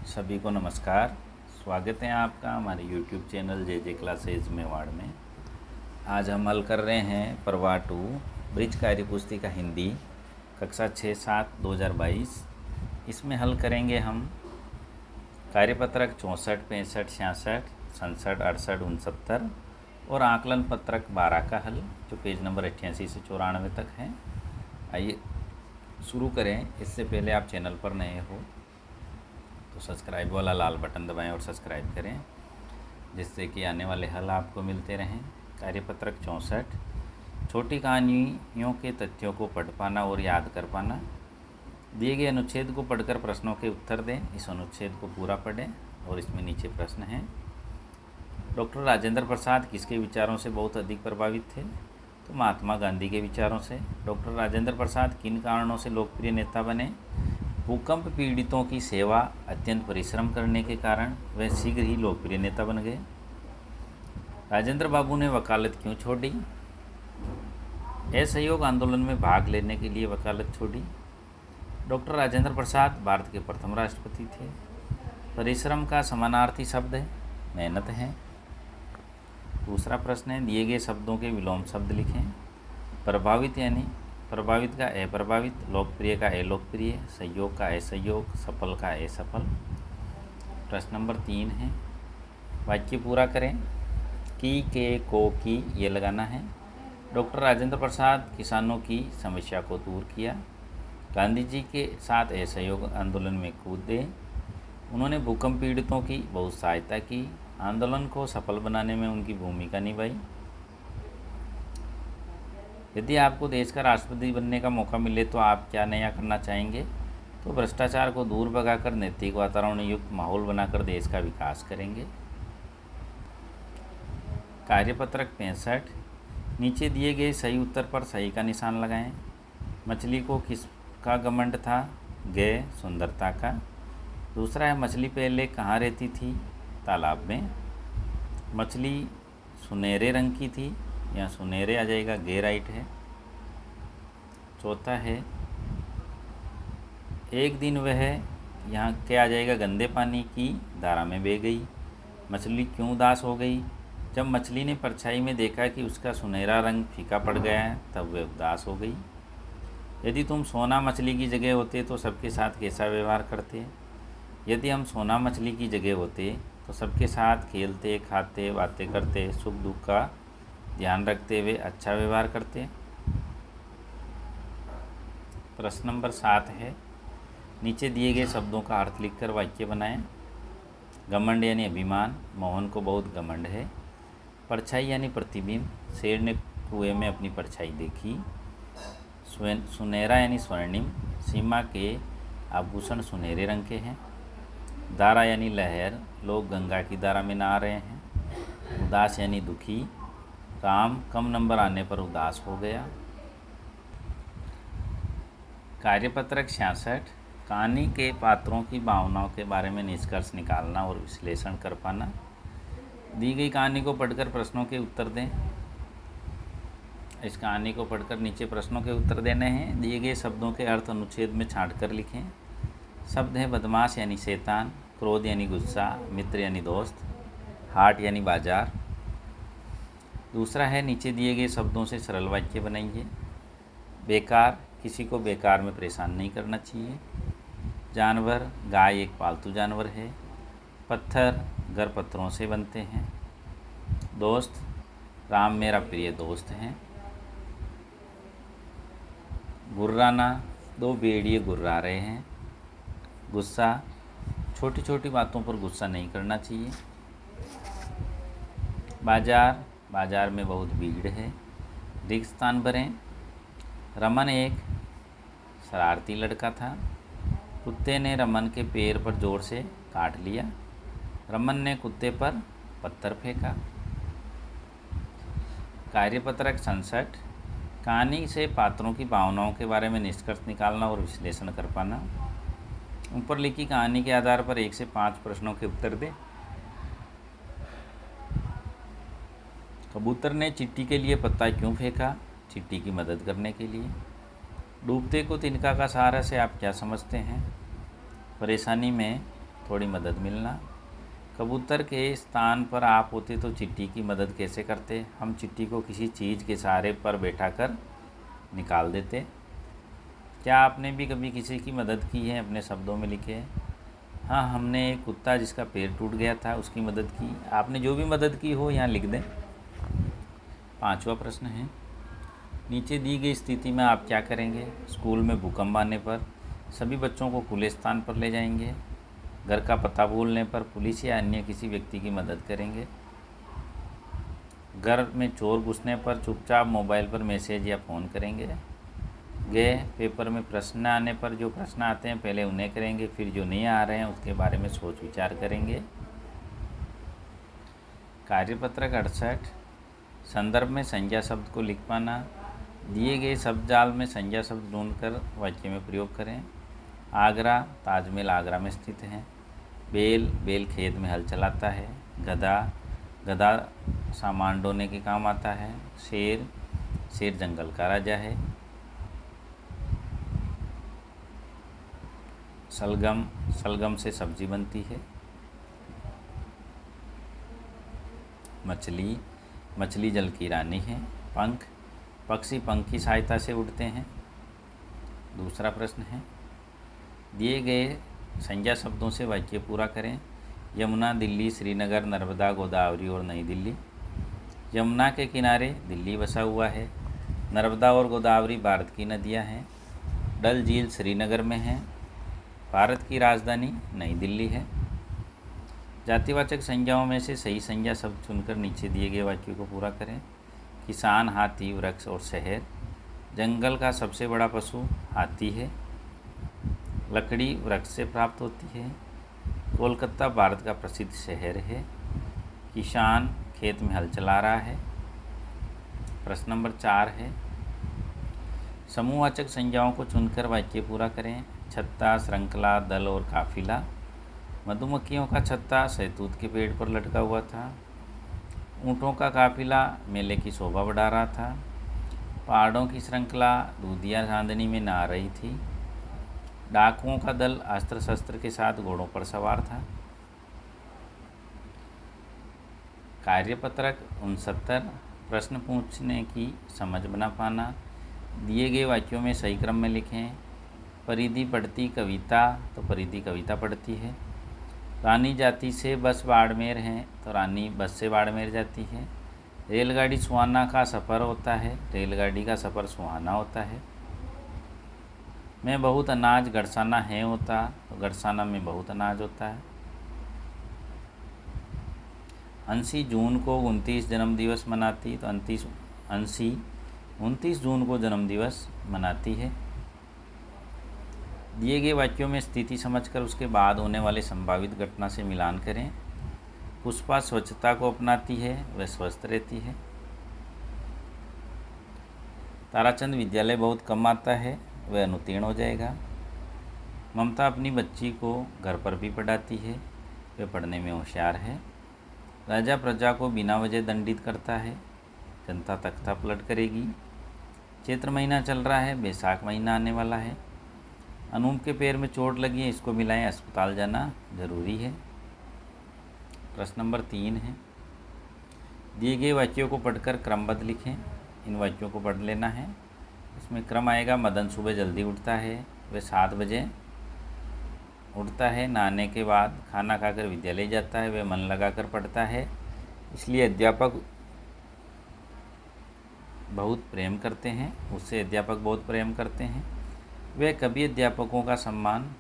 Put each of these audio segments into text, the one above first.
सभी को नमस्कार। स्वागत है आपका हमारे YouTube चैनल जे क्लासेज मेवाड़ में। आज हम हल कर रहे हैं प्रवाह 2 ब्रिज कार्य पुस्तिका हिंदी कक्षा 6-7 2022। इसमें हल करेंगे हम कार्यपत्रक 64, 65, 66, 67, 68, 69 और आकलन पत्रक 12 का हल, जो पेज नंबर 88 से 94 तक है। आइए शुरू करें। इससे पहले आप चैनल पर नए हो तो सब्सक्राइब वाला लाल बटन दबाएं और सब्सक्राइब करें, जिससे कि आने वाले हल आपको मिलते रहें। कार्यपत्रक 64, छोटी कहानियों के तथ्यों को पढ़ पाना और याद कर पाना। दिए गए अनुच्छेद को पढ़कर प्रश्नों के उत्तर दें। इस अनुच्छेद को पूरा पढ़ें और इसमें नीचे प्रश्न हैं। डॉक्टर राजेंद्र प्रसाद किसके विचारों से बहुत अधिक प्रभावित थे? तो महात्मा गांधी के विचारों से। डॉक्टर राजेंद्र प्रसाद किन कारणों से लोकप्रिय नेता बने? भूकंप पीड़ितों की सेवा अत्यंत परिश्रम करने के कारण वह शीघ्र ही लोकप्रिय नेता बन गए। राजेंद्र बाबू ने वकालत क्यों छोड़ी? असहयोग आंदोलन में भाग लेने के लिए वकालत छोड़ी। डॉक्टर राजेंद्र प्रसाद भारत के प्रथम राष्ट्रपति थे। परिश्रम का समानार्थी शब्द मेहनत है। दूसरा प्रश्न है, दिए गए शब्दों के विलोम शब्द लिखें। प्रभावित यानी प्रभावित का अप्रभावित, लोकप्रिय का अलोकप्रिय, सहयोग का असहयोग, सफल का असफल। प्रश्न नंबर 3 है, वाक्य पूरा करें। की, के, को, की ये लगाना है। डॉक्टर राजेंद्र प्रसाद किसानों की समस्या को दूर किया। गांधी जी के साथ असहयोग आंदोलन में कूदे। उन्होंने भूकंप पीड़ितों की बहुत सहायता की। आंदोलन को सफल बनाने में उनकी भूमिका निभाई। यदि आपको देश का राष्ट्रपति बनने का मौका मिले तो आप क्या नया करना चाहेंगे? तो भ्रष्टाचार को दूर भगाकर नैतिक वातावरण युक्त माहौल बनाकर देश का विकास करेंगे। कार्यपत्रक 65, नीचे दिए गए सही उत्तर पर सही का निशान लगाएं। मछली को किसका घमंड था? गय, सुंदरता का। दूसरा है, मछली पहले कहाँ रहती थी? तालाब में। मछली सुनहरे रंग की थी, यहाँ सुनहरे आ जाएगा, गे राइट है। चौथा है, एक दिन वह, यहाँ क्या आ जाएगा, गंदे पानी की धारा में बह गई। मछली क्यों उदास हो गई? जब मछली ने परछाई में देखा कि उसका सुनहरा रंग फीका पड़ गया है, तब वह उदास हो गई। यदि तुम सोना मछली की जगह होते तो सबके साथ कैसा व्यवहार करते? यदि हम सोना मछली की जगह होते तो सबके साथ खेलते, खाते, बातें करते, सुख दुख का ध्यान रखते हुए अच्छा व्यवहार करते। प्रश्न नंबर 7 है, नीचे दिए गए शब्दों का अर्थ लिखकर वाक्य बनाएं। घमंड यानी अभिमान, मोहन को बहुत घमंड है। परछाई यानी प्रतिबिंब, शेर ने कुएं में अपनी परछाई देखी। सुनहरा यानी स्वर्णिम, सीमा के आभूषण सुनहरे रंग के हैं। धारा यानी लहर, लोग गंगा की धारा में नहा रहे हैं। उदास यानी दुखी, राम कम नंबर आने पर उदास हो गया। कार्यपत्रक 66, कहानी के पात्रों की भावनाओं के बारे में निष्कर्ष निकालना और विश्लेषण कर पाना। दी गई कहानी को पढ़कर प्रश्नों के उत्तर दें। इस कहानी को पढ़कर नीचे प्रश्नों के उत्तर देने हैं। दिए गए शब्दों के अर्थ अनुच्छेद में छांट कर लिखें। शब्द है बदमाश यानी शैतान, क्रोध यानी गुस्सा, मित्र यानी दोस्त, हाट यानी बाजार। दूसरा है, नीचे दिए गए शब्दों से सरल वाक्य बनाइए। बेकार, किसी को बेकार में परेशान नहीं करना चाहिए। जानवर, गाय एक पालतू जानवर है। पत्थर, घर पत्थरों से बनते हैं। दोस्त, राम मेरा प्रिय दोस्त है। गुर्राना, दो भेड़िए गुर्रा रहे हैं। गुस्सा, छोटी छोटी बातों पर गुस्सा नहीं करना चाहिए। बाजार, बाजार में बहुत भीड़ है। रिक्त स्थान भरें। रमन एक शरारती लड़का था। कुत्ते ने रमन के पैर पर जोर से काट लिया। रमन ने कुत्ते पर पत्थर फेंका। कार्यपत्रक 67, कहानी से पात्रों की भावनाओं के बारे में निष्कर्ष निकालना और विश्लेषण कर पाना। ऊपर लिखी कहानी के आधार पर 1 से 5 प्रश्नों के उत्तर दें। कबूतर ने चिट्टी के लिए पत्ता क्यों फेंका? चिट्टी की मदद करने के लिए। डूबते को तिनका का सहारा से आप क्या समझते हैं? परेशानी में थोड़ी मदद मिलना। कबूतर के स्थान पर आप होते तो चिट्ठी की मदद कैसे करते? हम चिट्ठी को किसी चीज़ के सहारे पर बैठाकर निकाल देते। क्या आपने भी कभी किसी की मदद की है? अपने शब्दों में लिखे। हाँ, हमने एक कुत्ता जिसका पैर टूट गया था उसकी मदद की। आपने जो भी मदद की हो यहाँ लिख दें। 5वां प्रश्न है, नीचे दी गई स्थिति में आप क्या करेंगे? स्कूल में भूकंप आने पर सभी बच्चों को खुले स्थान पर ले जाएंगे। घर का पता भूलने पर पुलिस या अन्य किसी व्यक्ति की मदद करेंगे। घर में चोर घुसने पर चुपचाप मोबाइल पर मैसेज या फ़ोन करेंगे। पेपर में प्रश्न आने पर जो प्रश्न आते हैं पहले उन्हें करेंगे, फिर जो नहीं आ रहे हैं उसके बारे में सोच विचार करेंगे। कार्यपत्रक 68, संदर्भ में संज्ञा शब्द को लिख पाना। दिए गए शब्द जाल में संज्ञा शब्द ढूंढकर वाक्य में प्रयोग करें। आगरा, ताजमहल आगरा में स्थित है। बैल खेत में हल चलाता है। गधा सामान ढोने के काम आता है। शेर जंगल का राजा है। सलगम से सब्जी बनती है। मछली जल की रानी है। पक्षी पंख की सहायता से उड़ते हैं। दूसरा प्रश्न है, दिए गए संज्ञा शब्दों से वाक्य पूरा करें। यमुना, दिल्ली, श्रीनगर, नर्मदा, गोदावरी और नई दिल्ली। यमुना के किनारे दिल्ली बसा हुआ है। नर्मदा और गोदावरी भारत की नदियां हैं। डल झील श्रीनगर में है। भारत की राजधानी नई दिल्ली है। जातिवाचक संज्ञाओं में से सही संज्ञा शब्द चुनकर नीचे दिए गए वाक्यों को पूरा करें। किसान, हाथी, वृक्ष और शहर। जंगल का सबसे बड़ा पशु हाथी है। लकड़ी वृक्ष से प्राप्त होती है। कोलकाता भारत का प्रसिद्ध शहर है। किसान खेत में हल चला रहा है। प्रश्न नंबर 4 है, समूहवाचक संज्ञाओं को चुनकर वाक्य पूरा करें। छत्ता, श्रृंखला, दल और काफिला। मधुमक्खियों का छत्ता शहतूत के पेड़ पर लटका हुआ था। ऊँटों का काफिला मेले की शोभा बढ़ा रहा था। पहाड़ों की श्रृंखला दूधिया चांदनी में नहा रही थी। डाकुओं का दल अस्त्र शस्त्र के साथ घोड़ों पर सवार था। कार्यपत्रक 69, प्रश्न पूछने की समझ बना पाना। दिए गए वाक्यों में सही क्रम में लिखें। परिधि पढ़ती कविता, तो परिधि कविता पढ़ती है। रानी जाति से बस बाड़मेर है, तो रानी बस से बाड़मेर जाती है। रेलगाड़ी सुहाना का सफ़र होता है, रेलगाड़ी का सफ़र सुहाना होता है। मैं बहुत अनाज गड़साना है होता, तो गड़साना में बहुत अनाज होता है। अंशी जून को 29 जन्मदिवस मनाती, तो अंशी 29 जून को जन्मदिवस मनाती है। दिए गए वाक्यों में स्थिति समझकर उसके बाद होने वाले संभावित घटना से मिलान करें। पुष्पा स्वच्छता को अपनाती है, वह स्वस्थ रहती है। ताराचंद विद्यालय बहुत कम आता है, वह अनुत्तीर्ण हो जाएगा। ममता अपनी बच्ची को घर पर भी पढ़ाती है, वह पढ़ने में होशियार है। राजा प्रजा को बिना वजह दंडित करता है, जनता तख्ता पलट करेगी। चैत्र महीना चल रहा है, बैसाख महीना आने वाला है। अनूप के पैर में चोट लगी है, इसको मिलाएं, अस्पताल जाना जरूरी है। प्रश्न नंबर 3 है, दिए गए वाक्यों को पढ़कर क्रमबद्ध लिखें। इन वाक्यों को पढ़ लेना है। इसमें क्रम आएगा, मदन सुबह जल्दी उठता है, वह 7 बजे उठता है। नहाने के बाद खाना खाकर विद्यालय जाता है, वह मन लगाकर पढ़ता है, इसलिए अध्यापक बहुत प्रेम करते हैं, उससे अध्यापक बहुत प्रेम करते हैं। वह कभी अध्यापकों का सम्मान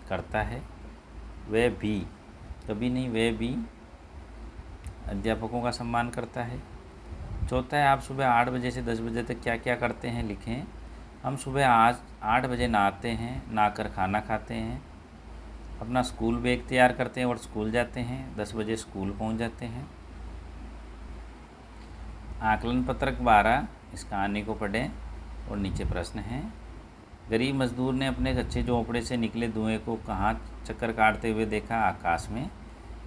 करता है, वह भी कभी नहीं, वह भी अध्यापकों का सम्मान करता है। चौथा है, आप सुबह 8 बजे से 10 बजे तक क्या क्या करते हैं, लिखें। हम सुबह आज 8 बजे नहाते हैं, नहाकर खाना खाते हैं, अपना स्कूल बैग तैयार करते हैं और स्कूल जाते हैं, 10 बजे स्कूल पहुंच जाते हैं। आकलन पत्रक 12, इस कहानी को पढ़ें और नीचे प्रश्न है। गरीब मजदूर ने अपने कच्चे झोंपड़े से निकले धुएं को कहाँ चक्कर काटते हुए देखा, आकाश में।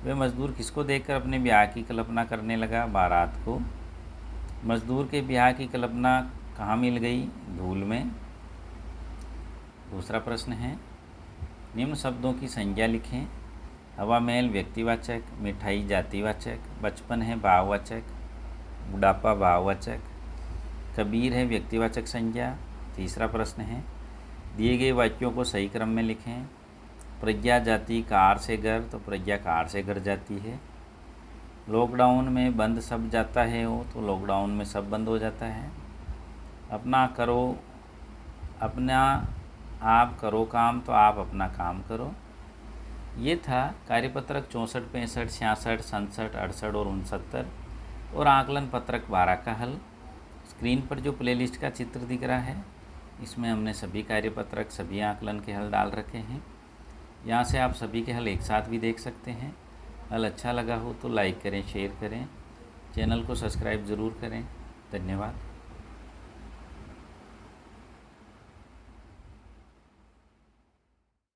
वह मजदूर किसको देखकर अपने ब्याह की कल्पना करने लगा, बारात को। मजदूर के ब्याह की कल्पना कहाँ मिल गई, धूल में। दूसरा प्रश्न है, निम्न शब्दों की संज्ञा लिखें। हवा महल व्यक्तिवाचक, मिठाई जातिवाचक, बचपन है भाववाचक, बुढ़ापा भाववाचक, कबीर है व्यक्तिवाचक संज्ञा। तीसरा प्रश्न है, दिए गए वाक्यों को सही क्रम में लिखें। प्रज्ञा जाती कार से घर, तो प्रज्ञा कार से घर जाती है। लॉकडाउन में बंद सब जाता है हो, तो लॉकडाउन में सब बंद हो जाता है। अपना आप करो काम, तो आप अपना काम करो। ये था कार्यपत्रक 64, 65, 66, 67, 68 और 69 और आकलन पत्रक 12 का हल। स्क्रीन पर जो प्लेलिस्ट का चित्र दिख रहा है, इसमें हमने सभी कार्यपत्रक, सभी आकलन के हल डाल रखे हैं। यहाँ से आप सभी के हल एक साथ भी देख सकते हैं। हल अच्छा लगा हो तो लाइक करें, शेयर करें, चैनल को सब्सक्राइब ज़रूर करें। धन्यवाद।